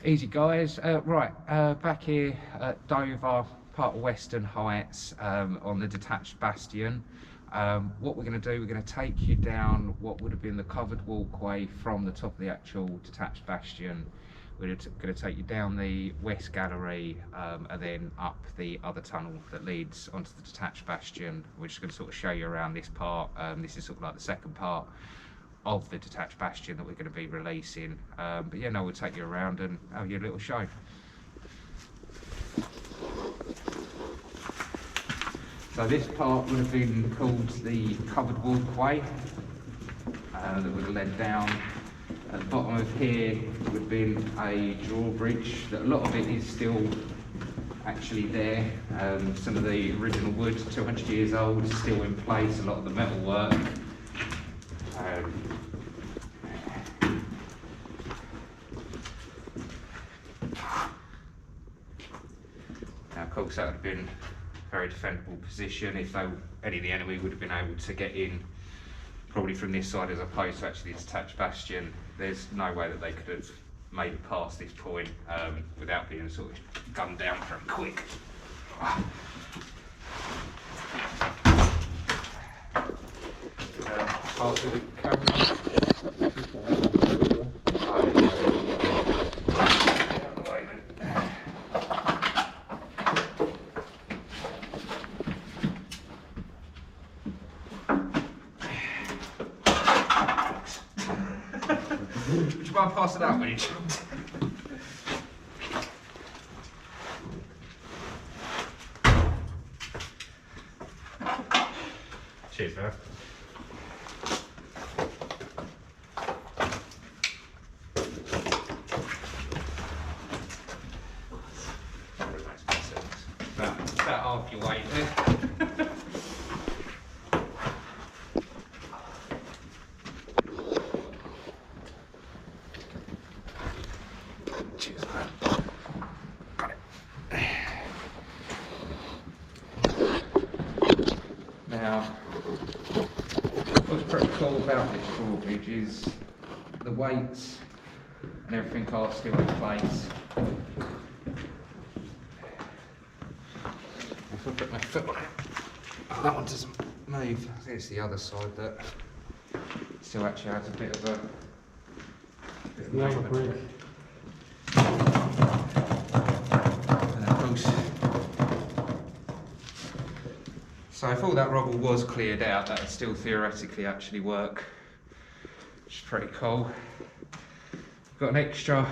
Easy guys, back here at Dover, part of Western Heights, on the detached bastion. What we're going to do, we're going to take you down what would have been the covered walkway from the top of the actual detached bastion. We're going to take you down the West Gallery and then up the other tunnel that leads onto the detached bastion. We're just going to sort of show you around this part. This is sort of like the second part of the detached bastion that we're going to be releasing, but yeah, no, we'll take you around and have you a little show. So this part would have been called the covered walkway that would have led down. At the bottom of here would have been a drawbridge, that a lot of it is still actually there. Some of the original wood, 200 years old, is still in place, a lot of the metal work. Now, of course, that would have been a very defendable position if any of the enemy would have been able to get in, probably from this side as opposed to actually the detached bastion. There's no way that they could have made it past this point without being sort of gunned down very quick. Part of the camera. Would you mind passing out when you jumped? Cheers, man. About half your weight there. Cheers, man. Got it. Now, what's pretty cool about this drawbridge is the weights and everything are still in place. If I put my foot on it, that one doesn't move. I think it's the other side that still actually has a bit of movement. And of course, so if all that rubble was cleared out, that would still theoretically actually work, which is pretty cool. Got an extra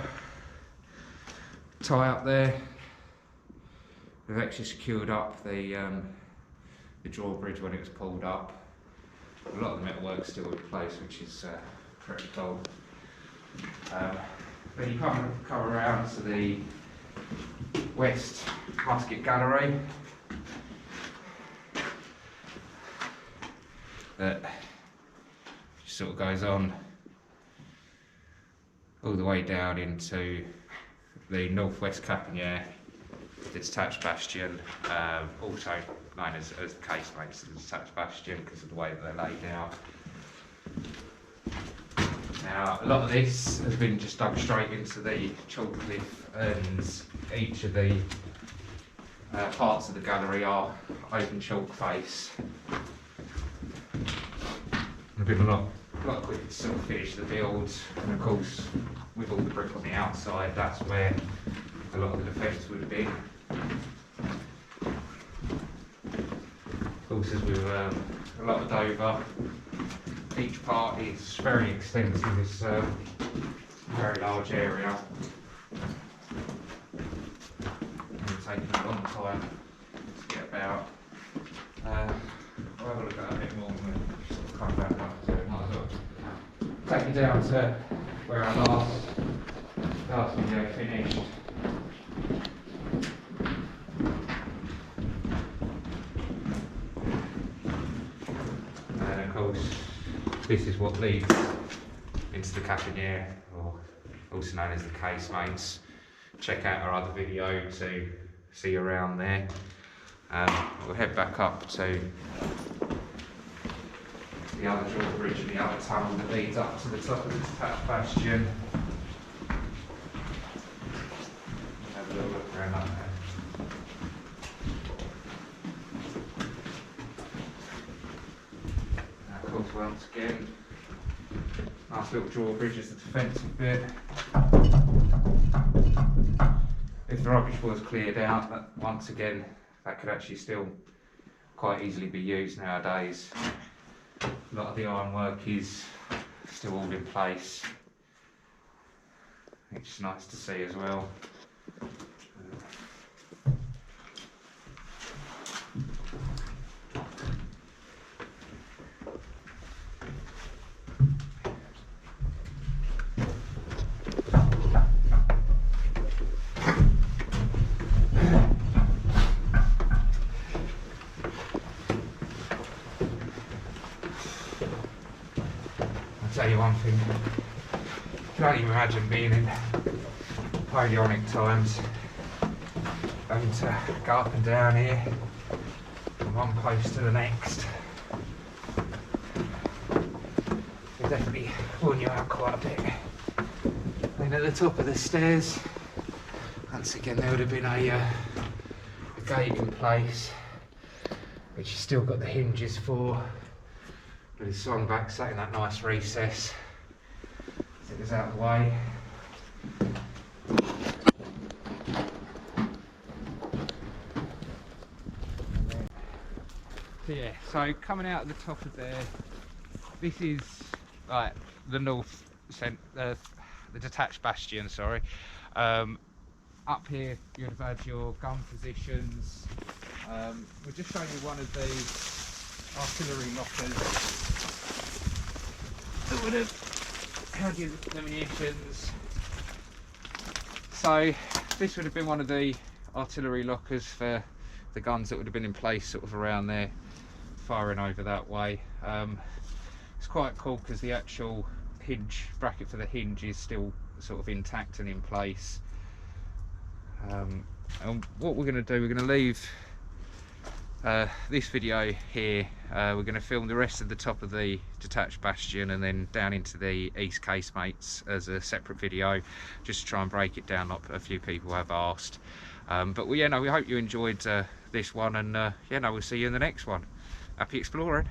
tie up there. We've actually secured up the drawbridge when it was pulled up. A lot of the metalwork's still in place, which is pretty cool. Then you come around to the West Musketry Gallery. That just sort of goes on all the way down into the northwest caponier, the detached bastion, also known as the casemates of the detached bastion because of the way that they're laid out. Now, a lot of this has been just dug straight into the chalk cliff, and each of the parts of the gallery are open chalk face. There's been a lot quicker to sort of finish the build, and of course, with all the brick on the outside, that's where a lot of the defence would have been. Of course, as with a lot of Dover, each part is very extensive. It's a very large area. It's taken a long time to get about. I'll have a look at that a bit more and sort of come back up to it. Might as well take you down to where our last video finished. And of course, this is what leads into the caponier, or also known as the casemates. Check out our other video to see around there. We'll head back up to the other drawbridge and the other tunnel that leads up to the top of the detached bastion. a little look around like that. Now, of course, once again, nice little drawbridge is the defensive bit. If the rubbish was cleared out, that once again, that could actually still quite easily be used nowadays. A lot of the ironwork is still all in place, which is nice to see as well. I'll tell you one thing, I can't even imagine being in Napoleonic times, having to go up and down here from one post to the next. It definitely worn you out quite a bit. Then at the top of the stairs, once again there would have been a gate in place, which you've still got the hinges for. But it's swung back, sat in that nice recess. It was out of the way. So yeah, so coming out at the top of there, this is like the the detached bastion, sorry. Up here you'd have had your gun positions. We're just showing you one of the artillery lockers that would have held your munitions. So this would have been one of the artillery lockers for the guns that would have been in place sort of around there, firing over that way. It's quite cool because the actual hinge bracket for the hinge is still sort of intact and in place. And what we're going to do, we're going to leave this video here. We're going to film the rest of the top of the detached bastion and then down into the east casemates as a separate video, just to try and break it down like a few people have asked. But we hope you enjoyed this one, and we'll see you in the next one. Happy exploring.